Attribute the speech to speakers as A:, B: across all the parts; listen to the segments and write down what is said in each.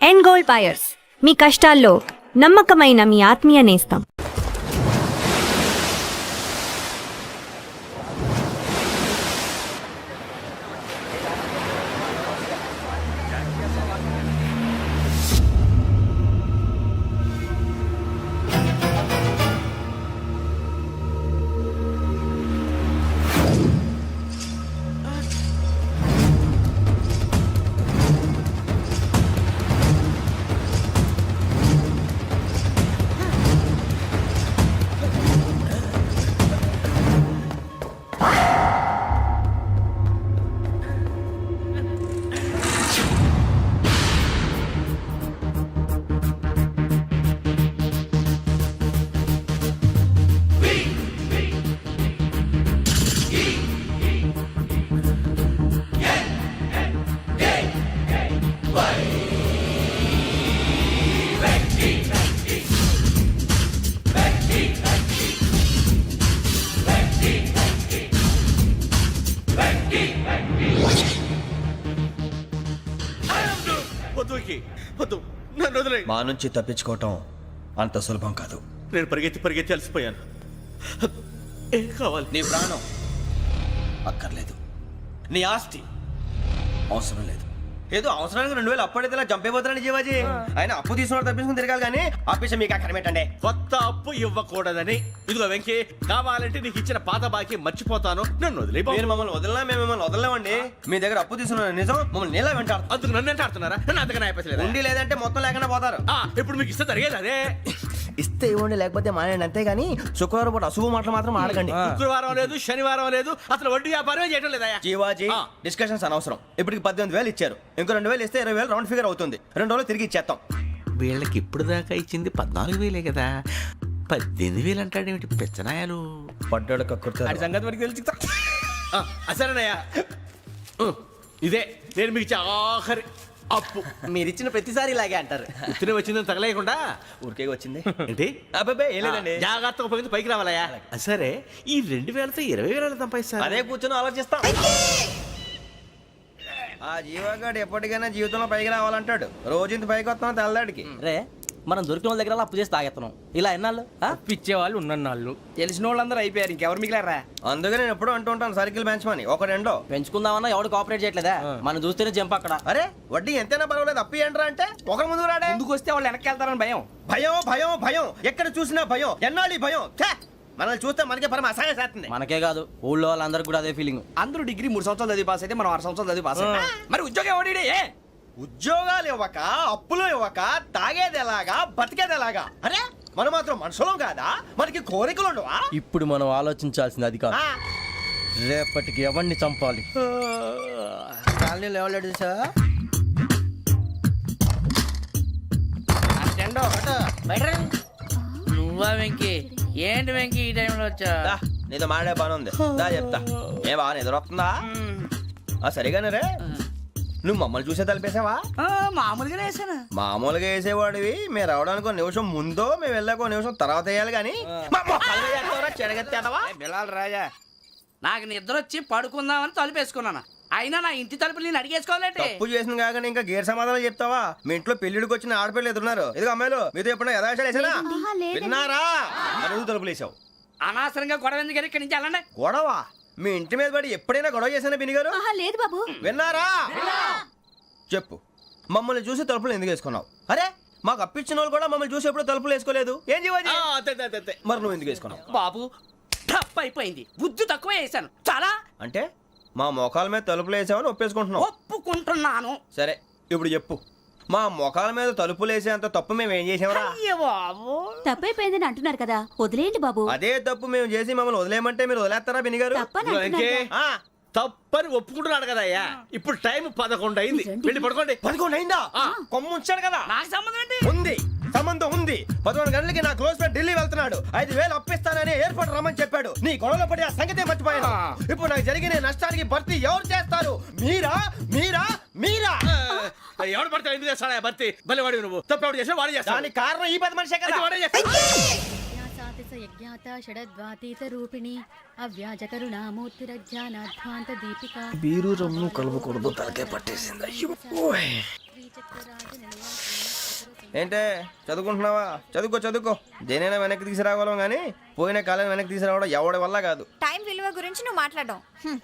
A: ఎన్ gold buyers, మీ కష్టాల్లో నమ్మకమైన మీ ఆత్మీయ నేస్తం.
B: మా నుంచి తప్పించుకోవటం అంత సులభం కాదు.
C: నేను పరిగెత్తి అలసిపోయాను. ఏం కావాలి?
B: నీ ప్రాణం అక్కర్లేదు, నీ ఆస్తి అవసరం లేదు. ఏదో అవసరానికి 2000 అప్పుడైతే చంపేపోతున్నాడు జీవాజీ. ఆయన అప్పు తీసుకున్న తప్పించుకుని తిరగాలి కానీ ఆపేసి మీకు అక్కడ పెట్టండి.
C: కొత్త అప్పు ఇవ్వకూడదని. ఇదిగో వెంకీ, కావాలంటే నీకు ఇచ్చిన పాత బాకీ మర్చిపోతాను, నన్ను వదిలే.
B: మీరు మమ్మల్ని వదలనా? మేము మిమ్మల్ని వదలలేమండి. మీ దగ్గర అప్పు తీసుకున్న నిజం మమ్మల్ని నీలా వెంటాడు.
C: అందుకు నన్ను ఎంత ఆడుతున్నారా? నన్ను అంతగా అయిపోలేదు.
B: ఉండి లేదంటే మొత్తం లేకుండా పోతారు.
C: ఇప్పుడు మీకు ఇస్తే జరిగేది అదే.
B: ఇస్తే ఇవ్వండి, లేకపోతే మానేయండి, అంతేగాని శుక్రవారం పూట అశుభ మాటలు మాత్రం ఆడకండి.
C: శుక్రవారం లేదు, శనివారం లేదు, అసలు వడ్డీ వ్యాపారమే చేయడం లేదా?
B: జీవాజీ, డిస్కషన్స్ అనవసరం. ఇప్పటికి 18,000 ఇచ్చారు, ఇంకో 2,000 ఇస్తే 20,000 రౌండ్ ఫిగర్ అవుతుంది. 2 రోజులు తిరిగి ఇచ్చేస్తాం.
C: వీళ్ళకి ఇప్పుడు దాకా ఇచ్చింది 14,000 కదా, 18,000 అంటాడేమిటి పెచ్చనాయాలు?
B: పడ్డాడు కక్కుర్తాడు.
C: సంగతి వరకు తెలిసి అసలేనయ్యా, ఇదే నేను మీకు ఇచ్చే ఆఖరి అప్పు.
B: మీరు ఇచ్చిన ప్రతిసారి ఇలాగే అంటారు.
C: ఇతనే వచ్చిందని తగలేయకుండా
B: ఊరికే వచ్చింది
C: ఏంటి?
B: అబ్బాయి ఏం లేదండి,
C: జాగ్రత్తగా ఉపయోగించి పైకి రావాలయ్యా. సరే, ఈ 2,000తో 20,000 సంపాదిస్తారు.
B: అదే కూర్చొని ఆలోచిస్తాం. ఆ జీవగాడు ఎప్పటికైనా జీవితంలో పైకి రావాలంటాడు. రోజు ఇంత పైకి వస్తాం తెల్లడికి.
D: రే, మనం దొరికిన వాళ్ళ దగ్గర అప్పు చేసి తాగెత్తనం. ఇలా ఎన్నాళ్ళు
E: పిచ్చేవాళ్ళు ఉన్నన్నాళ్ళు తెలిసిన వాళ్ళందరూ అయిపోయారు, ఇంకెవరు మిగిలారా?
B: అందుకే నేను ఎప్పుడు అంటూ ఉంటాను సర్కిల్ బెంచ్ మని. ఒక రెండో
D: పెంచుకుందామన్నా ఎవడు కోఆపరేట్ చేయట్లేదా? మనం చూస్తేనే జంప్ అక్కడ.
B: అరే వడ్డీ ఎంతైనా పర్వాలేదు, అప్పు ఏంట్రా అంటే ఒకరి ముందు రాడే.
E: ముందుకు వస్తే వాళ్ళు వెనక్కి వెళ్తారని భయం.
B: భయం భయం భయం, ఎక్కడ చూసినా భయం. ఎన్నాళ్ళు భయం? మనల్ని చూస్తే మనకే పరమ అసహాయం చేస్తుంది.
D: మనకే కాదు, ఊళ్ళో వాళ్ళందరికీ కూడా అదే ఫీలింగ్.
E: అందరూ డిగ్రీ 3 సంవత్సరాలు చదివి పాస్ అయితే మనం 6 సంవత్సరాలు చదివి పాస్ అయ్యాం. మరి ఉద్యోగం ఎవడి?
B: ఉద్యోగాలు ఇవ్వక, అప్పులు ఇవ్వక, తాగేది ఎలాగా, బతికేది ఎలాగా? అరే మనం మాత్రం మనుషులం కాదా? మనకి కోరికలు ఉండవా?
D: ఇప్పుడు మనం ఆలోచించాల్సింది అది కాదు, రేపటికి ఎవరిని చంపాలి.
E: కాలనీలో ఎవరు సార్?
F: నువ్వా వెంకీ? ఏంటి వెంకీ ఈ టైంలో వచ్చా?
B: నీతో మాడే పని ఉంది, దా చెప్తా. ఏ బాగా నిద్రొస్తుందా? సరిగానే రే, నువ్వు మమ్మల్ని చూసే తలిపేసావా?
F: మామూలుగానే వేసాను.
B: మామూలుగా వేసేవాడివి. మేము రావడానికి 1 నిమిషం ముందో, మేము వెళ్ళాక 1 నిమిషం తర్వాత వేయాలి కానీ
E: బిలాల్ రాజా,
F: నాకు నిద్ర వచ్చి పడుకుందామని తలుపేసుకున్నాను. అయినా నా ఇంటి తలుపులు నేను అడిగేసుకోవాలంటే
B: తప్పు చేసిన కాక ఇంకా గేర్ సమాధానం చెప్తావా? మీ ఇంట్లో పెళ్లిడికి వచ్చిన ఆడపిల్లలు ఎదురున్నారు. ఇదిగో అమ్మాయిలు, మీతో ఎప్పుడైనా యథాశాలు వేసానా? విన్నారా? అడుగు తలుపులు వేసావు.
F: అనవసరంగా గొడవ ఎందుకు? ఇక్కడి నుంచి వెళ్ళండి.
B: గొడవ? మీ ఇంటి మీద పడి ఎప్పుడైనా గొడవ చేశానా బిని గారు?
A: లేదు బాబు.
B: విన్నారా? చెప్పు, మమ్మల్ని చూసి తలుపులు ఎందుకు వేసుకున్నావు? అరే మాకు అప్పించిన వాళ్ళు కూడా మమ్మల్ని చూసి ఎప్పుడు తలుపులు వేసుకోలేదు. ఏం చేయాలి? మరి నువ్వు ఎందుకు వేసుకున్నావు?
F: బాబు తప్పు అయిపోయింది, బుద్ధి తక్కువ వేసాను చాలా.
B: అంటే మా మోకాల మీద తలుపులు వేసామని ఒప్పేసుకుంటున్నావు?
F: ఒప్పుకుంటున్నాను.
B: సరే ఇప్పుడు చెప్పు, మా మొఖాల మీద తలుపులు వేసేంత తప్పు మేము ఏం చేసామరా?
A: తప్పైపోయిందని అంటున్నారు కదా, వదిలేయండి బాబు.
B: అదే తప్పు మేము చేసి మమ్మల్ని వదిలేయమంటే మీరు వదిలేస్తారా బిని గారు?
C: తప్పని ఒప్పుకుంటున్నాడు కదా అయ్యా. ఇప్పుడు టైం 11 అయింది, వెళ్ళి పడుకోండి.
B: 11 అయిందా? కొమ్ము ఉంచాడు కదా.
F: నాకు సంబంధం ఏంటి?
B: ఉంది, సంబంధం ఉంది. 11 గంటలకి నా క్లోజ్ ఫ్రెండ్ ఢిల్లీ వెళ్తున్నాడు. 5,000 అప్పిస్తానని ఎయిర్పోర్ట్ రమ్మని చెప్పాడు. నీ గొడవలో పడి ఆ సంగతే మర్చిపోయాను. ఇప్పుడు నాకు జరిగిన నష్టానికి భర్తీ ఎవరు చేస్తారు? మీరా మీరా మీరా?
C: ఎవడు పడితే ఎందుకు చేస్తాడా భర్తీ? భలే వాడి నువ్వు. తప్పు ఎవడు చేసినా వాడే చేస్తాడు.
B: దానికి కారణం ఈ 10 మనిషే కదా.
C: వాడే చేస్తాడు.
G: యజ్ఞాత షడద్వాతీత రూపిణి అవ్యాజ కరుణామూర్తిరజ్ఞానాధ్వాంత దీపిక.
D: బీరు రమ్ము కలవకూడదు, తలకే పట్టేసింది.
B: ఏంటే చదువుకుంటున్నావా? చదువుకో దేనైనా వెనక్కి తీసుకురావాలం కానీ పోయిన కాలం వెనక్కి తీసుకురావడం ఎవడి వల్ల కాదు.
A: టైం విలువ గురించి నువ్వు మాట్లాడడం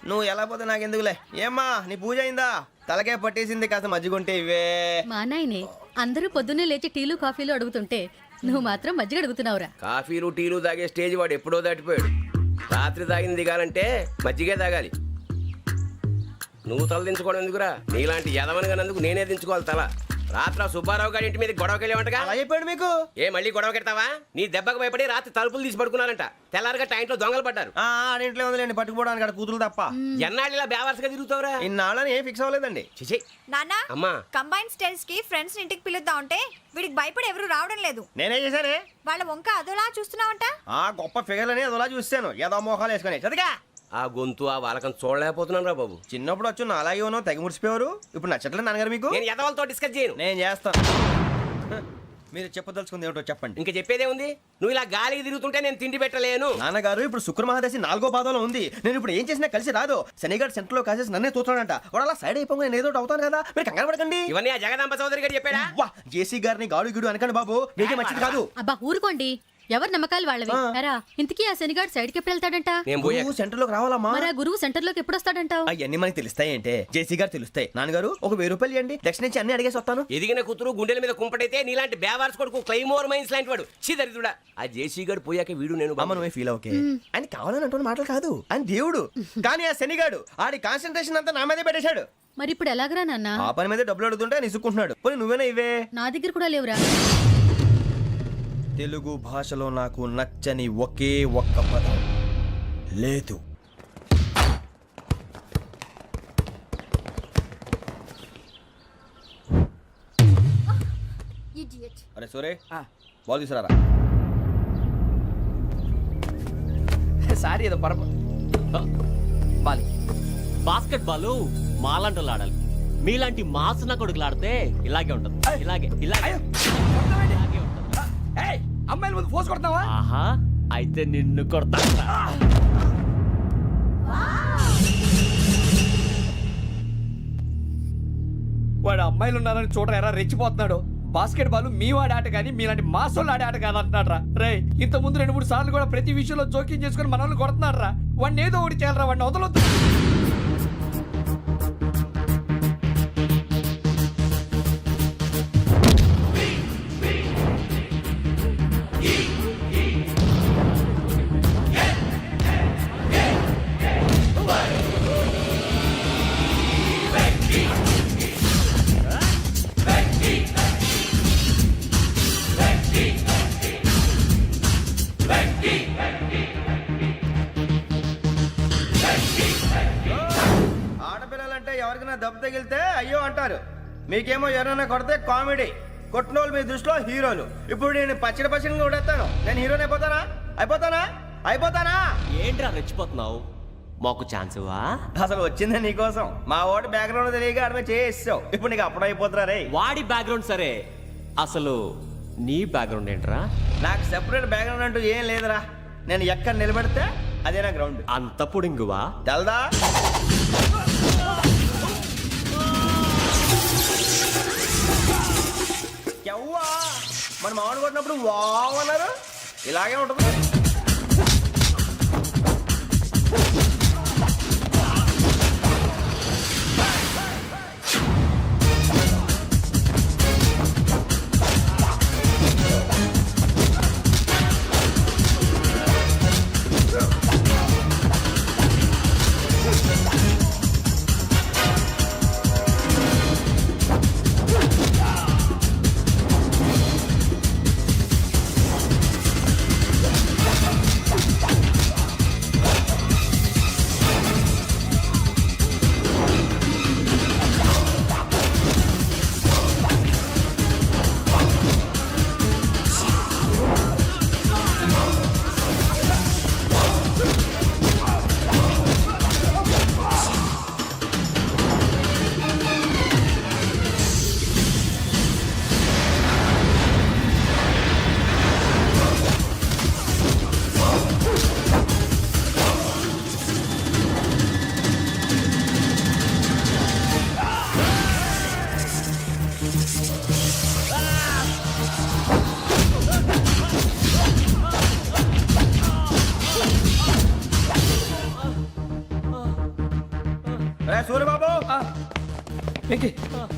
B: నువ్వు ఎలా పోతే నాకు ఎందుకులే. ఏమ్మా నీ పూజ అయిందా? తలకే పట్టేసింది, కాస్త మజ్జిగుంటే ఇవే.
G: మా నాయనే అందరూ పొద్దున్నే లేచి టీలు కాఫీలు అడుగుతుంటే నువ్వు మాత్రం మజ్జిగ అడుగుతున్నావురా.
E: కాఫీలు టీలు తాగే స్టేజ్ వాడు ఎప్పుడో దాటిపోయాడు. రాత్రి తాగింది దిగాలంటే మజ్జిగే తాగాలి. నువ్వు తల దించుకోవడం ఎందుకురా? నీలాంటి యదవనగానందుకు నేనే దించుకోవాలి తల. రాత్రి సుబ్బారావు గారి ఇంటి మీద గొడవకి వెళ్ళేవంటగా.
B: అలా చెప్పాడు మీకు?
E: ఏ మళ్ళీ గొడవ కెడతావా? నీ దెబ్బకు భయపడి రాత్రి తలుపులు తీసి పడుకున్నారంట. తెల్లారగా టైంట్లో దొంగలు పడ్డారు.
B: ఆడింట్లో ఉందిలేండి, పట్టుకుపోవడానికి అక్కడ కూతురు తప్ప.
E: ఎన్నాళ్ళు ఇలా బేవర్స్గా తిరుగుతావురా?
B: ఇన్నాళ్ళని ఏం ఫిక్స్ అవ్వలేదండి.
E: చిచి
A: నానా
E: అమ్మా,
A: కంబైన్ స్టైల్స్ కి ఫ్రెండ్స్ ఇంటికి పిలుద్దాం అంటే వీడికి భయపడి ఎవరు రావడం లేదు.
B: నేనేం చేశానే?
A: వాళ్ళ వంక అదోలా చూస్తున్నావంట.
B: గొప్ప ఫిగర్ అని అదోలా చూస్తాను, ఏదో మోహాలు వేసుకొని. చదిగా
E: ఆ గొంతు ఆ వాలకం చూడలేకపోతున్నాను రా బాబు.
B: చిన్నప్పుడు వచ్చి నా అలాగే ఉన్నావు, తెగ ముడిచిపోయారు. ఇప్పుడు నచ్చట్లేదు నాన్నగారు మీకు?
E: నేను యదవలతో డిస్కస్ చేయను.
B: నేను చేస్తాను. మీరు చెప్పదలుచుకుంది ఏమిటో చెప్పండి.
E: ఇంకా చెప్పేదే ఉంది. నువ్వు ఇలా గాలికి తిరుగుతుంటే నేను తిండి పెట్టలేను.
B: నాన్నగారు ఇప్పుడు శుక్ర మహాదశి 4వ పాదంలో ఉంది. నేను ఇప్పుడు ఏం చేసినా కలిసి రాదు. శనిగారు సెంటర్ లో కాసేసి నన్నే చూస్తాడంట. వాడు అలా సైడ్ అయిపోయి నేను ఏదో ఒకటి అవుతాను కదా, మీరు కంగారు పడకండి.
E: ఇవన్నీ ఆ జగదాంబ చౌదరి గారు చెప్పాడా?
B: వా జేసీ గారిని గాడు గిడు అనకండి బాబు, మీకే మంచిది కాదు.
G: అబ్బా ఊరుకోండి, ఎవరి నమ్మకాలు వాళ్ళవి. ఎరా ఇంతకీ ఆ శనిగాడు సైడ్కి ఎప్పుడు వెళ్తాడంట?
E: నేను పోయా.
B: నువ్వు సెంటర్ లోకి రావాలమ్మా.
G: మరి ఆ గురువు సెంటర్ లోకి ఎప్పుడు వస్తాడంటావు?
B: అవన్నీ మనకి తెలుస్తాయి అంటే జేసీ గారు తెలుస్తాయి. నాన్నగారు ఒక 1000 రూపాయలు ఇవ్వండి, దక్షిణ నుంచి అన్ని అడిగేసి వస్తాను.
E: ఎదిగిన కూతురు గుండెల మీద కుంపటైతే నీలాంటి బేవార్స్ కొడుకు క్లైమోర్ మైన్స్ లాంటి వాడు చీదరిదుడా. ఆ జేసీ గారు పోయాక వీడు నేను
B: అమ్మ నువ్వే ఫీల్ ఓకే. ఆయన కావాలని అంటున్న మాటలు కాదు, ఆయన దేవుడు. కానీ ఆ శనిగాడు ఆడి కాన్సన్ట్రేషన్ అంతా నా మీదే పెట్టేశాడు.
G: మరి ఇప్పుడు ఎలాగరా నాన్న?
B: ఆ పని మీద డబ్బులు అడుగుతుంటే ఆయన ఇసుక్కుంటున్నాడు. పోనీ నువ్వేనా ఇవే?
G: నా దగ్గర కూడా లేవురా.
B: తెలుగు భాషలో నాకు నచ్చని ఒకే ఒక్క పదం లేదు. అరే సోరే బాల్ తీసుకురారా.
E: సారీ ఏదో పరప బాలి.
H: బాస్కెట్ బాల్ మాలాంటి వాళ్ళు ఆడాలి. మీలాంటి మాసన కొడుకులు ఆడితే ఇలాగే ఉంటది. ఇలాగే ఇలాగే ఇలాగే ఉంటది.
E: అమ్మాయిల ముందు ఫోర్స్ కొడతావా?
H: ఆహా, అయితే నిన్ను కొడతా.
E: వాడు అమ్మాయిలు ఉన్నారని చూడరా ఎరా రెచ్చిపోతున్నాడు. బాస్కెట్ బాల్ మీ వాడి ఆట కానీ మీలాంటి మాసోళ్ళు ఆడే ఆట కాదు అంటున్నాడు రా. రే ఇంత ముందు 2-3 సార్లు కూడా ప్రతి విషయంలో జోక్యం చేసుకుని మనల్ని కొడుతున్నాడు రా. వాడిని ఏదో ఒకటి చేయాలరా, వాడిని వదలొద్దు.
B: ఆడపిల్లలంటే ఎవరికైనా దెబ్బ తగిలితే అయ్యో అంటారు, మీకేమో ఎవరైనా కొడితే కామెడీ. కొట్టినోళ్ళు మీ దృష్టిలో హీరోలు. ఇప్పుడు నేను పచ్చడి కొడేస్తాను, నేను హీరోని అయిపోతానా?
H: ఏంట్రా రెచ్చిపోతున్నావు? మాకు ఛాన్స్ ఇవ్వా?
B: అసలు వచ్చిందే నీకోసం. మా వాడి బ్యాక్గ్రౌండ్ తెలియక ఆడమే చేసావు. ఇప్పుడు నీకు అప్పుడు అయిపోతున్నా రే.
H: వాడి బ్యాక్గ్రౌండ్ సరే, అసలు నీ బ్యాక్గ్రౌండ్ ఏంట్రా?
B: నాకు సెపరేట్ బ్యాక్గ్రౌండ్ అంటూ ఏం లేదురా. నేను ఎక్కడ నిలబెడితే అదే నా గ్రౌండ్.
H: అంత పుడింగువా?
B: తెల్దా? ఎవ్వా మన మామిడి కొట్టినప్పుడు వావ్ అన్నారు, ఇలాగే ఉంటుంది.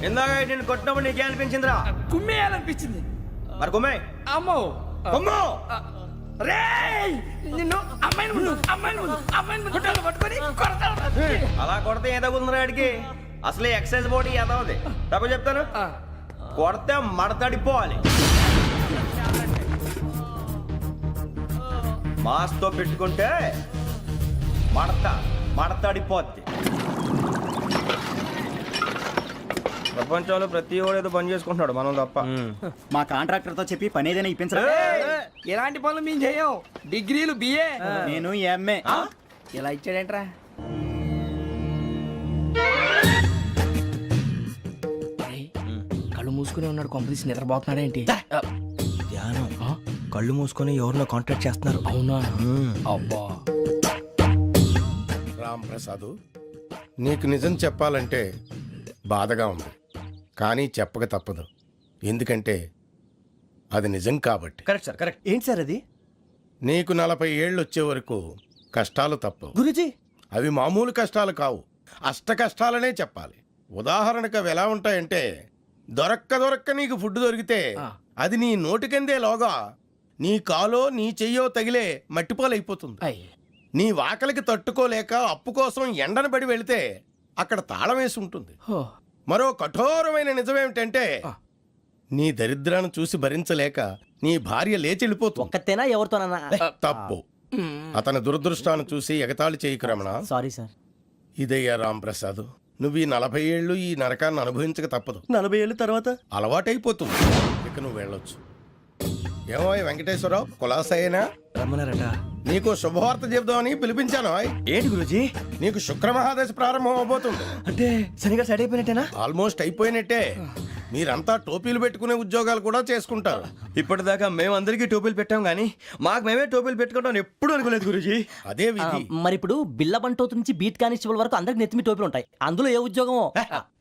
B: ఇందాక నేను కొట్టినప్పుడు నీకే అనిపించిందిరా?
F: కుమ్మేయాలనిపించింది.
B: మరి కుమ్మే.
F: అమ్మో
B: కుమ్ము.
F: రేయ్ నిన్ను అమ్మాయిని గుడ్డలు పట్టుకొని కొడతాను.
B: అలా కొడితే ఏ తగ్గుతుందిరా ఆడికి? అసలే ఎక్సైజ్ బాడీ ఏదవుది. తప్ప చెప్తాను, కొడితే మడతడిపోవాలి. మాస్తో పెట్టుకుంటే మడతడిపోద్ది. ప్రపంచంలో ప్రతి వాడు ఏదో పని చేసుకుంటున్నాడు, మనం తప్ప.
I: మా కాంట్రాక్టర్ తో చెప్పి పని ఏదైనా ఇప్పించరా?
F: ఎలాంటి పనులు మేము చేయం. డిగ్రీలు బిఏ.
I: నేను ఎంఏ.
F: ఇలా ఇచ్చాడేంట్రా? కళ్ళు మూసుకుని ఉన్నాడు, కొంపదీసి నిద్రపోతున్నాడేంటి?
B: ధ్యానం. కళ్ళు మూసుకొని ఎవరినో కాంటాక్ట్ చేస్తున్నారు.
F: అవునా? అబ్బా
J: రామ్ ప్రసాద్, నీకు నిజం చెప్పాలంటే బాధగా ఉంది, కానీ చెప్పక తప్పదు. ఎందుకంటే అది నిజం కాబట్టి.
B: Correct sir, correct.
D: ఏంటి సార్ అది?
J: నీకు 40 ఏళ్ళు వచ్చే వరకు కష్టాలు తప్పవు.
D: గురుజీ,
J: అవి మామూలు కష్టాలు కావు, అష్ట కష్టాలనే చెప్పాలి. ఉదాహరణకు అవి ఎలా ఉంటాయంటే, దొరక్క నీకు ఫుడ్ దొరికితే అది నీ నోటికందే లోగా నీ కాలో నీ చెయ్యో తగిలే మట్టిపాలైపోతుంది. నీ వాకలికి తట్టుకోలేక అప్పు కోసం ఎండను పడి వెళితే అక్కడ తాళం వేసి ఉంటుంది. మరో కఠోరమైన నిజమేమిటంటే, నీ దరిద్రాన్ని చూసి భరించలేక నీ భార్య లేచి వెళ్ళిపోతుంది.
D: ఒక్కతేనా ఎవరితోనన్నా?
J: తప్పు. అతని దురదృష్టాన్ని చూసి ఎగతాళి చేయకు రమణ.
D: Sorry sir.
J: ఇదయ్యా రాంప్రసాద్, నువ్వు ఈ 40 ఏళ్ళు ఈ నరకాన్ని అనుభవించక తప్పదు.
D: 40 ఏళ్ళ తర్వాత
J: అలవాటైపోతుంది. ఇక నువ్వు వెళ్ళొచ్చు. ఏమో వెంకటేశ్వరరావు, కులాసైనా
B: రమ్మన్నారట.
J: నీకు శుభవార్త చెబుదామని పిలిపించాను.
B: ఏంటి గురూజీ?
J: నీకు శుక్రమహాదశ ప్రారంభం అవబోతుంది.
B: అంటే సరిగా సెట్ అయిపోయినట్టేనా?
J: ఆల్మోస్ట్ అయిపోయినట్టే. మీరంతా టోపీలు పెట్టుకునే ఉద్యోగాలు కూడా చేసుకుంటారు.
B: ఇప్పటిదాకా మేమందరికీ టోపీలు పెట్టాం కానీ మాకు మేమే టోపీలు పెట్టుకుంటాం ఎప్పుడు అనుకోలేదు గురూజీ.
J: అదే విధి.
D: మరి ఇప్పుడు బిల్ల బంటోతు నుంచి బీట్ కానిస్టేబుల్ వరకు అందరికి నెత్తిమి టోపీలు ఉంటాయి. అందులో ఏ ఉద్యోగమో?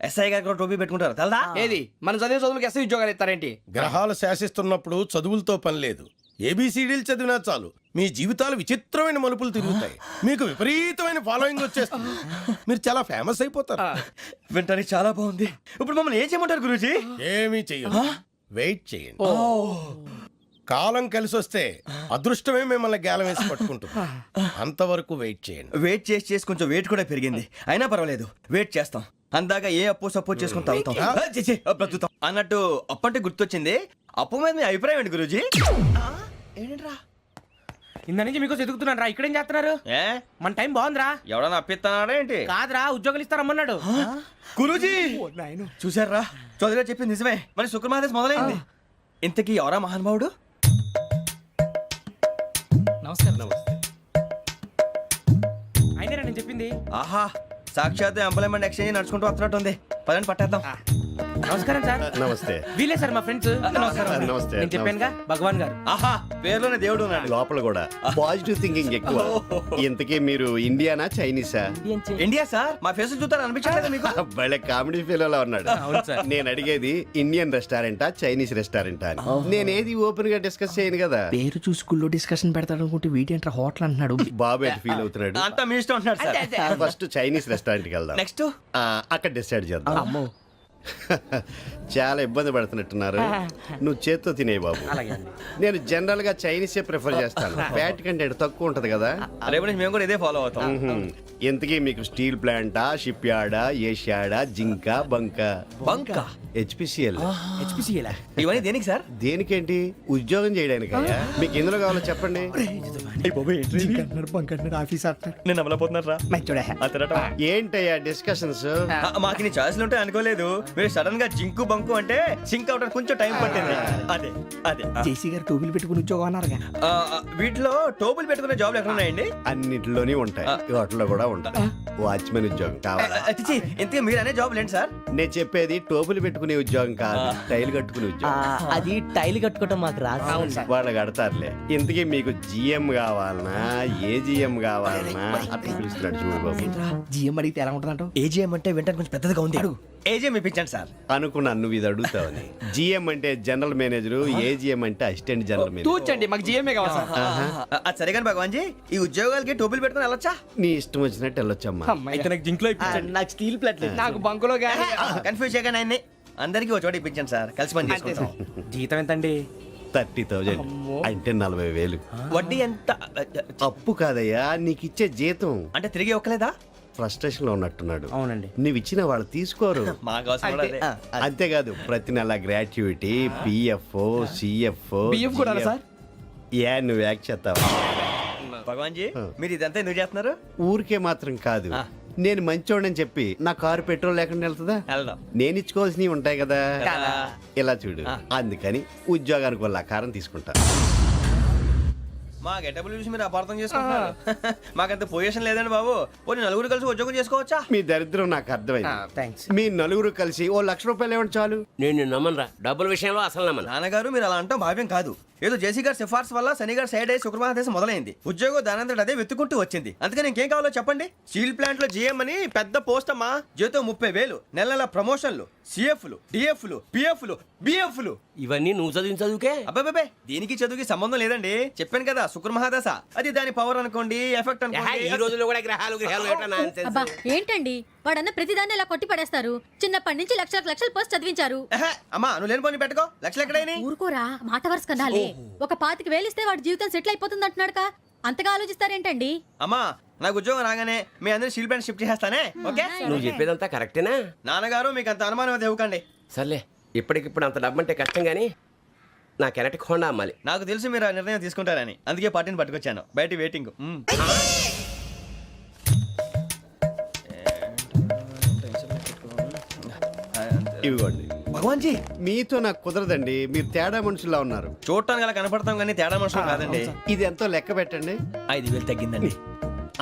B: ఎస్ఐ గారు కూడా టోపీ పెట్టుకుంటారు తెలదా?
F: ఏది మన చదివే చదువులకు ఎస్ఐ ఉద్యోగాలు ఇస్తారేంటి?
J: గ్రహాలు శాసిస్తున్నప్పుడు చదువులతో పని లేదు. ఏబిసిడీలు చదివినా చాలు మీ జీవితాలు విచిత్రమైన మలుపులు తిరుగుతాయి. మీకు విపరీతమైన ఫాలోయింగ్ వచ్చేస్తుంది. మీరు చాలా ఫేమస్ అయిపోతారు.
B: వింటానికి చాలా బాగుంది. ఇప్పుడు మమ్మల్ని ఏం చేయమంటారు గురూజీ?
J: ఏమీ చెయ్యదు, వెయిట్ చేయండి. కాలం కలిసి వస్తే అదృష్టమే మిమ్మల్ని గేలం వేసి పట్టుకుంటుంది. అంతవరకు వెయిట్ చేయండి.
B: వెయిట్ చేసి కొంచెం వెయిట్ కూడా పెరిగింది. అయినా పర్వాలేదు, వెయిట్ చేస్తాం. అందాక ఏ అప్పు సపోర్ట్ చేసుకుని తాగుతాం, బ్రతుకుతాం అన్నట్టు. అప్పు అంటే గుర్తొచ్చింది. అప్పు మీద మీ అభిప్రాయం ఏంటి గురూజీ? ఏంటరా
F: ఇంత నుంచి మీకు ఎదుగుతున్నాను రా. ఇక్కడేం చేస్తున్నారు?
B: ఏ
F: మన టైం బాగుందిరా.
B: ఎవడన్నా అప్పిస్తున్నాడా ఏంటి?
F: కాదురా, ఉద్యోగాలు ఇస్తారమ్మన్నాడు.
B: గురూజీ చూసారా, చౌదరిగా చెప్పింది నిజమే. మరి శుక్రమహాదేశ్ మొదలైంది. ఇంతకీ ఎవరా మహానుభావుడు?
F: నమస్కారం. అయినా నేను చెప్పింది.
B: ఆహా, సాక్షాత్ ఎంప్లాయ్మెంట్ ఎక్స్చేంజ్ నడుచుకుంటూ వస్తున్నట్టు ఉంది. పదండి పట్టేద్దాం.
F: నమస్కారం సార్.
I: నమస్తే.
F: వీలే సార్ మా ఫ్రెండ్స్.
I: నమస్తే.
F: నేను చెప్పానుగా, భగవాన్ గారు.
B: ఆహా, పేరులోనే దేవుడు ఉన్నాడు.
I: లోపల కూడా పాజిటివ్ థింకింగ్ ఎక్కువ. ఇంతకీ మీరు ఇండియానా చైనీసా?
B: India sir. మా ఫేస్ చూస్తారు అనిపించలేదు మీకు?
I: భలే కామెడీ ఫీల్ ఉన్నాడు. నేను అడిగేది ఇండియన్ రెస్టారెంటా చైనీస్ రెస్టారెంటా అని. నేనేది ఓపెన్ గా డిస్కస్ చేయను కదా.
F: పేరు చూసి స్కూల్లో డిస్కషన్ పెడతాడు అనుకుంటే వీటేంట్రా హోటల్ అంటున్నాడు.
I: బాబు ఎట్ ఫీల్ అవుతున్నాడు.
B: అంతా మీ ఇష్టం ఉంటున్నారు సార్.
I: ఫస్ట్ చైనీస్ రెస్టారెంట్ కి వెళ్దాం.
B: నెక్స్ట్
I: అక్కడ డిసైడ్ చేద్దాం. చాలా ఇబ్బంది పడుతున్నట్టున్నారు. నువ్వు చేత్తో తినే బాబు. నేను జనరల్ గా చైనీసే ప్రిఫర్ చేస్తాను. ఫ్యాట్ కంటెంట్ తక్కువ ఉంటది కదా.
B: రేపు నుంచి మేము కూడా ఇదే ఫాలో అవుతాం.
I: ఎంతకీ మీకు స్టీల్ ప్లాంటా, షిప్ యార్డా, ఏషియాడా, జింక, బంకా? హెచ్పిసిఎల్.
B: ఇవన్నీ దేనికి సార్?
I: దేనికేంటి? ఉద్యోగం చేయడానికి. మీకు ఎందులో కావాలో చెప్పండి.
B: నేను అమలపోతున్నారా?
I: ఏంటయ్యా డిస్కషన్స్?
B: మాకు నీ ఛాయిస్లు ఉంటాయి అనుకోలేదు. మీరు సడన్ గా జింకు బంకు అంటే సింక్ అవడానికి కొంచెం టైం పట్టింది. అదే అదే
F: జేసీ గారు టోపీలు పెట్టుకుని ఉద్యోగం అన్నారుగా.
B: వీటిలో టోపులు పెట్టుకునే జాబ్లు ఎక్కడ ఉన్నాయండి?
I: అన్నిటిలోనే ఉంటాయి, వాటిలో కూడా ఉంటాయి. వాచ్మెన్ ఉద్యోగం కావాలా?
B: ఇంతకీ మీరు అనే జాబ్ ఏంటి సార్?
I: నేను చెప్పేది టోపులు పెట్టుకునే కట్టుకునే ఉద్యోగం కాదు టైల్ కట్టుకునే ఉద్యోగం.
D: అది టైల్ కట్టుకోవటం మాకు రాదు.
I: వాళ్ళు కడతారులే. ఇంతకీ మీకు జిఎం కావాలనా ఏజిఎం కావాలనా అట్లా పిలుస్తున్నాడు చూడు బాబు.
F: జిఎం అడిగితే ఎలా ఉంటుందంట?
D: ఏజీఎం అంటే వింటానికి కొంచెం పెద్దదిగా ఉంది. ఏజీఎం ఇప్పించండి సార్.
I: అనుకున్నాను నువ్వు ఇది అడుగుతావని. జిఎం అంటే జనరల్ మేనేజర్, ఏజిఎం అంటే అసిస్టెంట్ జనరల్ మేనేజర్.
F: తూచండి, మాకు జిఎంఏ కావాలి సార్.
D: అది సరే కానీ భగవాన్ జీ, ఈ ఉద్యోగాలకి టోపీలు పెట్టుకుని వెళ్ళొచ్చా?
I: నీ ఇష్టం వచ్చినట్టు వెళ్ళొచ్చమ్మా.
D: అయితే నాకు జింక్ లో ఇప్పించండి. నాకు స్టీల్ ప్లేట్
F: నాకు బంకులో గానీ
D: కన్ఫ్యూజ్ చేయగానే ఆయన్ని అందరికీ ఒక చోట ఇప్పించండి సార్, కలిసి పని చేసుకుంటాం.
F: జీతం ఎంతండి?
I: 30,000 అంటే 40,000.
D: వడ్డీ ఎంత?
I: అప్పు కాదయ్యా నీకు ఇచ్చే జీతం.
D: అంటే తిరిగి ఒక్కలేదా?
I: ఫ్రస్ట్రేషన్ లో ఉన్నట్టున్నాడు.
F: అవునండి.
I: నువ్వు ఇచ్చిన వాళ్ళు తీసుకోరు.
D: మాకు అవసరం కూడా అదే.
I: అంతేకాదు ప్రతి నెల గ్రాట్యుటీ, పిఎఫ్, సిఎఫ్.
F: బియ్యం కూడా సార్?
I: ఏ నువ్వు యాక్ట్ చేస్తావా?
D: భగవాన్ జీ, మీరు ఇదంతా ఎందుకు చేస్తున్నారు?
I: ఊరికే మాత్రం కాదు, నేను మంచోడని చెప్పి నా కారు పెట్రోల్ లేకుండా వెళ్తుందా?
D: వెళ్దాం.
I: నేను ఇచ్చుకోవాల్సినవి ఉంటాయి కదా. ఇలా చూడు, అందుకని ఉద్యోగానికి వాళ్ళ ఆకారం తీసుకుంటా.
D: మా గెటబుల్ చూసి మీరు అపార్థం చేసుకుంటున్నారు. మాకంత పొజిషన్ లేదండి బాబు. ఓ నలుగురు కలిసి ఉద్యోగం చేసుకోవచ్చా?
I: మీ దరిద్రం నాకు అర్థమైంది. మీ నలుగురు కలిసి ఓ ₹1,00,000 ఇవ్వండి చాలు.
E: నేను నమ్మనరా, డబ్బుల విషయంలో అసలు నమ్మను.
D: నాన్నగారు మీరు అలా అంటాం భావ్యం కాదు. ఏదో జేసీ గారి సిఫార్సు వల్ల శని గారు సైడ్ అయ్యి శుక్రవారం మొదలైంది. ఉద్యోగం దానంతటి అదే వెతుకుంటూ వచ్చింది. అందుకని ఇంకేం కావాలో చెప్పండి. స్టీల్ ప్లాంట్ లో జీఎం అని పెద్ద పోస్ట్ అమ్మా. జీతం 30,000, నెల నెల ప్రమోషన్లు, సిఎఫ్లు, డిఎఫ్లు, పిఎఫ్లు, బిఎఫ్లు.
E: ఇవన్నీ నువ్వు చదివిన చదువుకే.
D: అబ్బాబే దీనికి చదువుకి సంబంధం లేదండి. చెప్పాను కదా శుక్ర మహాదశ. అది దాని పవర్ అనుకోండి, ఎఫెక్ట్
E: ఈ
D: అనుకోండి.
E: రోజుల్లో కూడా గ్రహాలు ఏటా nonsense?
G: అబ్బా ఏంటండి వాడన్న ప్రతిదాన్ని ఇలా కొట్టి పడేస్తారు. చిన్నప్పటి నుంచి లక్షల పోస్ట్ చదివించారు.
D: అమ్మా నువ్వు లేని పోనీ పెట్టుకో. లక్షలు ఎక్కడైనా
G: ఊరుకోరా, మాట వరుస కదాలే. ఒక 25,000 ఇస్తే వాడి జీవితం సెటిల్ అయిపోతుంది అంటున్నాడుగా. అంతగా ఆలోచిస్తారేంటండి?
D: అమ్మా నాకు ఉద్యోగం రాగానే మీ అందరూ స్టీల్ ప్లాంట్ షిఫ్ట్ చేస్తానే. ఓకే
E: నువ్వు చెప్పేదంతా కరెక్టేనా?
D: నాన్నగారు మీకు అంత అనుమానం అది ఇవ్వకండి.
E: సర్లే, ఇప్పటికిప్పుడు అంత డబ్బు అంటే కష్టం కానీ నా కెనటిక్ హోండా అమ్మాలి.
D: నాకు తెలుసు మీరు ఆ నిర్ణయం తీసుకుంటారని, అందుకే పార్టీని పట్టుకొచ్చాను. బయట వెయిటింగ్.
I: ఇవ్వండి.
D: భగవాన్ జీ
I: మీతో నాకు కుదరదండి, మీరు తేడా మనుషుల్లా ఉన్నారు.
D: చూడటానికి అలా కనపడతాం కానీ తేడా మనుషులు కాదండి.
I: ఇది ఎంతో లెక్క పెట్టండి.
D: 5,000 తగ్గిందండి.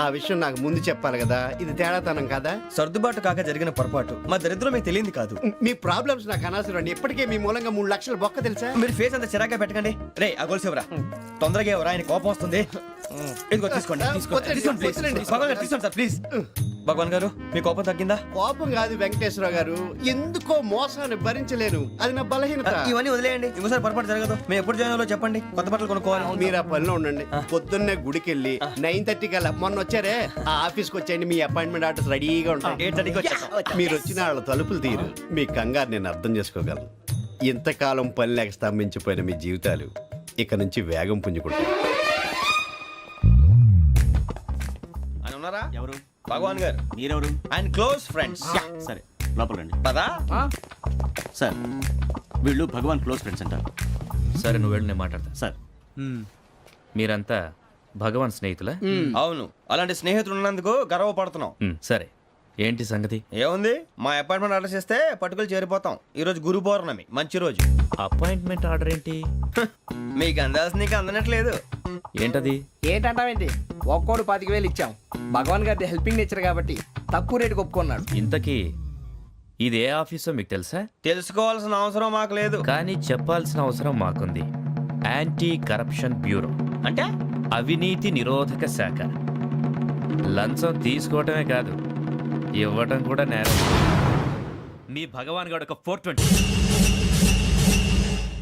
I: ఆ విషయం నాకు ముందు చెప్పాలి కదా. ఇది తేడాతనం కదా.
D: సర్దుబాటు కాక జరిగిన పొరపాటు. మా దరిద్రం మీకు తెలియంది కాదు.
I: మీ ప్రాబ్లమ్స్ నాకు అనవసరం అండి. ఇప్పటికే మీ మూలంగా 3 లక్షలు బొక్క తెలుసా.
D: మీరు ఫేస్ అంత చిరాగ్గా పెట్టకండి. రే ఆ గొలుసు ఎవరా? తొందరగా ఎవరా? ఆయన కోపం వస్తుంది. ఇదిగో తీసుకోండి. తీసుకోండి, please. భగవాన్ గారు తీసుకోండి సార్ ప్లీజ్. భగవాన్ గారు మీ కోపం తగ్గిందా?
I: కోపం కాదు వెంకటేశ్వరరావు గారు, ఎందుకో మోసాన్ని భరించలేను. అది నా బలహీనత.
D: ఇవన్నీ వదిలేయండి, ఇంకోసారి పొరపాటు జరగదు. మేము ఎప్పుడు జాయిన్ అవ్వాలో చెప్పండి, కొత్త బట్టలు కొనుక్కోవాలి.
I: మీరు ఆ పనిలో ఉండండి. పొద్దున్నే గుడికి వెళ్ళి 9:30 కల్లా, మొన్న వచ్చారే ఆ ఆఫీస్కి వచ్చేయండి. మీ అపాయింట్మెంట్ ఆర్డర్స్ రెడీగా ఉంటాయి.
D: 8:30కి వచ్చేస్తాం.
I: మీరు వచ్చిన వాళ్ళ తలుపులు తీరు. మీ కంగారు నేను అర్థం చేసుకోగలను. ఇంతకాలం పని లేక స్తంభించిపోయిన మీ జీవితాలు ఇక నుంచి వేగం పుంజుకుంటాయి.
D: ఆయన ఉన్నారా?
H: ఎవరు?
D: భగవాన్ గారు.
H: మీరెవరు?
D: ఆయన క్లోజ్ ఫ్రెండ్స్.
H: సరే లోపల రండి.
D: పదా
H: సార్ వీళ్ళు భగవాన్ క్లోజ్ ఫ్రెండ్స్ అంటారు.
K: సరే నువ్వు వెళ్ళి నేను మాట్లాడతా.
H: సార్
K: మీరంతా భగవాన్ స్నేహితులా?
D: అవును, అలాంటి స్నేహితులు ఉన్నందుకు గర్వపడుతున్నాం.
K: సరే ఏంటి సంగతి?
D: ఏముంది, మా అపాయింట్మెంట్ ఆర్డర్ చేస్తే పట్టుకులు చేరిపోతాం. ఈ రోజు గురు పౌర్ణమి, మంచి రోజు.
K: అపాయింట్మెంట్ ఆర్డర్ ఏంటి?
D: మీకు అందాల్సిన నీకు అందనట్లేదు.
K: ఏంటది?
F: ఏంటంటావేంటి? ఒక్కోడు 25,000 ఇచ్చాం. భగవాన్ గారి హెల్పింగ్ నేచర్ కాబట్టి తక్కువ రేటుకి ఒప్పుకున్నాడు.
K: ఇంతకీ ఇది ఏ ఆఫీసో మీకు తెలుసా?
D: తెలుసుకోవాల్సిన అవసరం మాకు లేదు,
K: కానీ చెప్పాల్సిన అవసరం మాకుంది. యాంటీ కరప్షన్ బ్యూరో
D: అంటే
K: అవినీతి నిరోధక శాఖ. లంచం తీసుకోవటమే కాదు, ఇవ్వటం కూడా నేరం. మీ భగవాన్ గారు ఒక 420.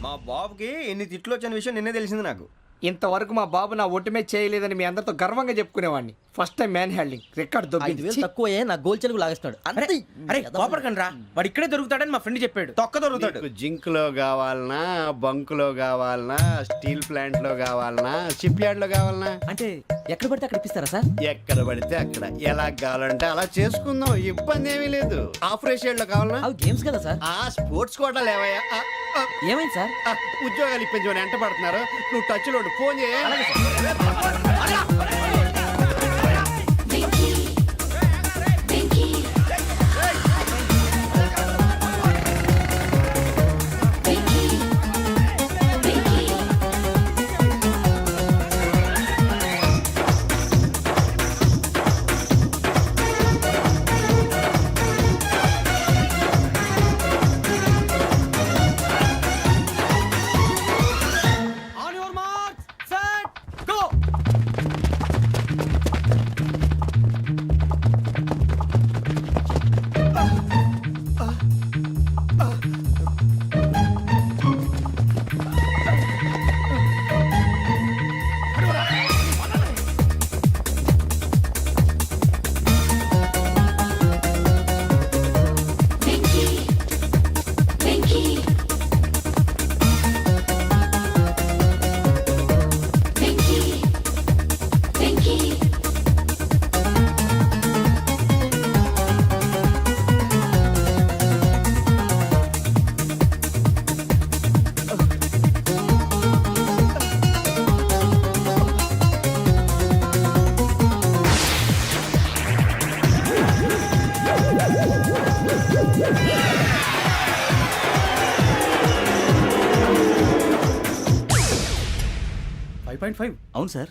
D: మా బాబుకి ఎన్ని తిట్లు వచ్చిన విషయం నిన్నే తెలిసింది నాకు.
F: ఇంతవరకు మా బాబు నా ఒట్టుమే చేయలేదని మీ అందరితో గర్వంగా చెప్పుకునేవాడిని. First time man handing record దొబ్బింది.
D: తక్కువే నా గోల్ చెలుగు లాగేస్తున్నాడు.
F: అరే కోపడకండి రా, వాడు ఇక్కడే దొరుకుతాడని మా ఫ్రెండ్ చెప్పాడు.
D: తొక్క దొరుకుతాడు.
I: మీకు జింక్ లో కావాలనా, బంక్ లో కావాలనా, స్టీల్ ప్లాంట్ లో కావాలనా, షిప్ యార్డ్ లో కావాలనా?
F: అంటే ఎక్కడ పడితే అక్కడ ఇప్పిస్తారా సార్?
I: ఎక్కడ పడితే అక్కడ, ఎలా కావాలంటే అలా చేసుకుందాం. ఇబ్బంది ఏమీ లేదు. ఆపరేషన్ లో కావాలనా?
F: అవి గేమ్స్ కదా సార్.
I: ఆ స్పోర్ట్స్ కోటా లేవయ్యా.
F: ఏమైంది సార్?
I: ఉద్యోగాలు ఇప్పించమని ఎంట పడుతున్నారు. నువ్వు టచ్ లో ఫోన్ చేయ.
H: 9.5. అవును సార్.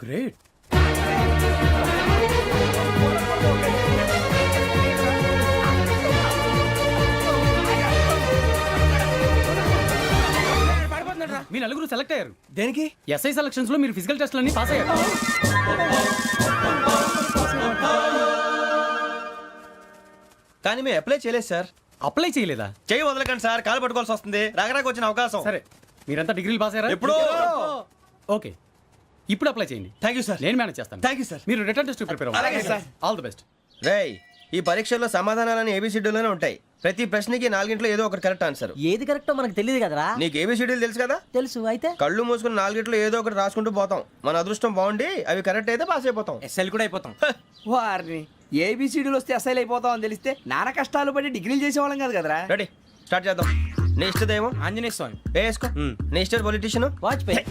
H: గ్రేట్. మీ నలుగురు సెలెక్ట్ అయ్యారు.
D: దేనికి?
H: ఎస్ఐ సెలక్షన్స్ లో మీరు ఫిజికల్ టెస్ట్ అన్ని పాస్ అయ్యారు.
D: కానీ మేము అప్లై చేయలేదు సార్.
H: అప్లై చేయలేదా?
D: చేయి వదలకండి సార్, కాలు పట్టుకోవాల్సి వస్తుంది. రాగరాకు వచ్చిన అవకాశం.
H: సరే, మీరంతా డిగ్రీలు పాస్ అయ్యారా?
D: ఎప్పుడో.
H: ఓకే, ఇప్పుడు అప్లై చేయండి.
D: Thank you sir.
H: నేను మేనేజ్ చేస్తాను.
D: Thank you sir.
H: మీరు రిటర్న్ టెస్ట్ ప్రిపేర్
D: అలాగే
H: అవ్వండి.
D: సార్.
H: All the best.
D: రేయ్, ఈ పరీక్షల్లో సమాధానాలని ఏబిసిడ్యూల్లోనే ఉంటాయి. ప్రతి ప్రశ్నకి 4 ఏదో ఒకటి కరెక్ట్ ఆన్సర్.
F: ఏది కరెక్టో మనకు తెలియదు కదరా.
D: నీకు ఏబిసిడ్యూల్ తెలుసు కదా?
F: తెలుసు. అయితే
D: కళ్ళు మూసుకుని 4 ఏదో ఒకటి రాసుకుంటూ పోతాం. మన అదృష్టం బాగుండి అవి కరెక్ట్ అయితే పాస్ అయిపోతాం.
F: ఎస్ఎల్ కూడా అయిపోతాం. వారిని ఏబిసిడీలు వస్తే ఎస్ఐలు అయిపోతాం అని తెలిస్తే నాన్న కష్టాలు పడి డిగ్రీలు చేసేవాళ్ళం కాదు కదరా.
D: రెడీ, స్టార్ట్ చేద్దాం. నీ ఇష్టదేమో
F: ఆంజనేయ స్వామి.
D: వేసుకో. నీ ఇష్ట పొలిటీషియన్
F: వాజ్పేయి.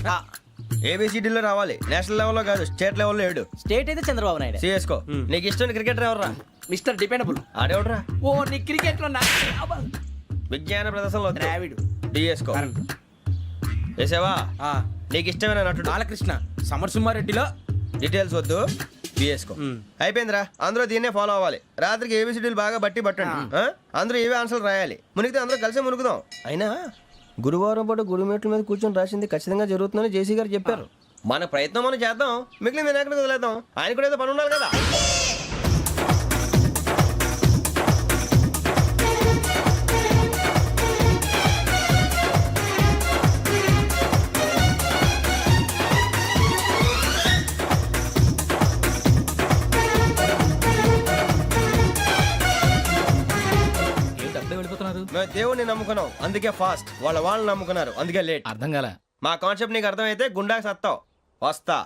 D: ఏబిసిడీలో రావాలి. నేషనల్ లెవెల్లో కాదు, స్టేట్ లెవెల్లో 7.
F: స్టేట్ అయితే చంద్రబాబు నాయుడు.
D: సిఎస్కో. నీకు ఇష్టం క్రికెటర్ ఎవర్రా?
F: Mister dependable.
D: ఆడేవడరా?
F: ఓ నీ క్రికెట్ లో
D: విజ్ఞాన ప్రదర్శనలో
F: ద్రావిడు.
D: డిఎస్కో. వేసావా? నీకు ఇష్టమైన నటుడు?
F: బాలకృష్ణ. సమర్సుమారెడ్డిలో
D: డీటెయిల్స్ వద్దు, బిఎస్కో. అయిపోయిందిరా, అందరూ దీన్నే ఫాలో అవ్వాలి. రాత్రికి ఏబిసిడీలు బాగా బట్టి పట్టండి. అందరూ ఏవే ఆన్సర్లు రాయాలి. మునిగితే అందరూ కలిసే మునుగుదాం. అయినా గురువారం పాటు గురుమేట్ల మీద కూర్చొని రాసింది ఖచ్చితంగా జరుగుతుందని జేసీ గారు చెప్పారు. మన ప్రయత్నం మనం చేద్దాం, మిగిలింది నేను ఎక్కడికి వదిలేద్దాం. ఆయన కూడా ఏదో పని ఉండాలి కదా. మేము దేవుడిని నమ్ముకున్నాం, అందుకే ఫాస్ట్. వాళ్ళని నమ్ముకున్నారు, అందుకే లేట్.
H: అర్థం కాల.
D: మా కాన్సెప్ట్ నీకు అర్థమైతే గుండా సత్తావు. వస్తా.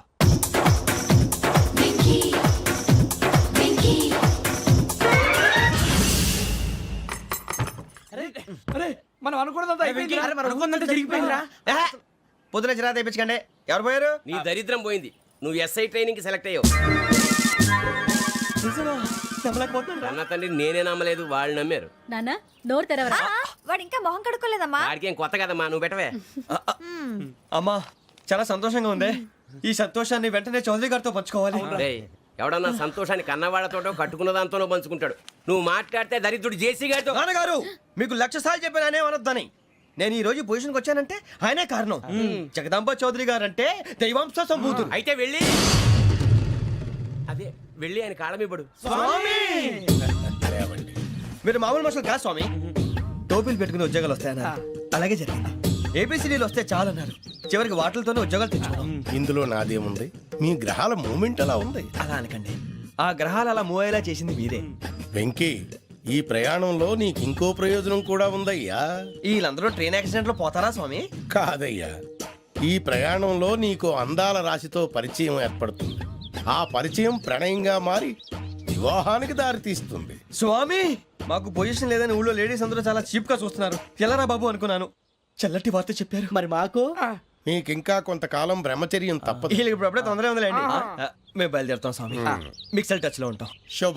F: మనం అనుకున్నదంతా జరిగిపోయిందిరా.
D: పొద్దున చిరా తెప్పించకండి. ఎవరు పోయారు?
E: నీ దరిద్రం పోయింది. నువ్వు ఎస్ఐ ట్రైనింగ్ కి సెలెక్ట్ అయ్యావు. అన్న తండ్రి నేనే నమ్మలేదు, వాళ్ళు నమ్మారు.
G: నాన్న నోరు తెరవరా.
A: వాడు ఇంకా మొహం కడుక్కోలేదమ్మా.
E: వాడికి ఏం కొత్త కదమ్మా, నువ్వు పెట్టవే.
D: అమ్మా, చాలా సంతోషంగా ఉంది. ఈ సంతోషాన్ని వెంటనే చౌదరి గారితో పంచుకోవాలి.
E: రేయ్, ఎవడన్నా సంతోషాన్ని కన్నవాళ్లతోటో కట్టుకున్న దాంతోనో పంచుకుంటాడు. నువ్వు మాట్లాడితే దరిద్రుడు జేసీ గారితో.
D: నాన్నగారు, మీకు 1,00,000 సార్లు చెప్పాననే అనొద్దని. నేను ఈ రోజు పొజిషన్కి వచ్చానంటే ఆయనే కారణం. జగదాంబ చౌదరి గారు అంటే దైవాంశ సంభూతుడు.
E: అయితే వెళ్ళి అదే వెళ్ళి ఆయన కాళ్ళమివ్వడు.
D: మీరు మామూలు మనుషులు కాదు స్వామి. టోపీలు పెట్టుకుని ఉద్యోగాలు వస్తాయన్నారు, అలాగే జరిగింది. ఏబిసిడీలు వస్తే చాలన్నారు, చివరికి వాటిలతోనే ఉద్యోగాలు తెచ్చుకున్నాం.
J: ఇందులో నాదేముంది? మీ గ్రహాల మూమెంట్ అలా ఉంది.
D: అలా అనకండి, ఆ గ్రహాలు అలా మూవ్ అయ్యేలా చేసింది మీరే.
J: వెంకీ, ఈ ప్రయాణంలో నీకు ఇంకో ప్రయోజనం కూడా ఉందయ్యా.
D: వీళ్ళందరూ ట్రైన్ యాక్సిడెంట్ లో పోతారా స్వామి?
J: కాదయ్యా, ఈ ప్రయాణంలో నీకు అందాల రాశితో పరిచయం ఏర్పడుతుంది. ఆ పరిచయం ప్రణయంగా మారి వివాహానికి దారితీస్తుంది.
D: స్వామి, మాకు పొజిషన్ లేదని ఊళ్ళో లేడీస్ అందరూ చాలా చీప్ గా చూస్తున్నారు. ఎలారా బాబు అనుకున్నాను. చల్లటి వార్త చెప్పారు.
F: మరి మాకు
J: నీకింకా కొంతకాలం బ్రహ్మచర్యం తప్పదు.
D: వీళ్ళకి ఇప్పుడు అప్పుడే తొందరగా ఉందిలేండి. మేము బయలుదేరుతాం స్వామి. మిక్సెల్ టచ్ లో ఉంటాం.
J: శుభ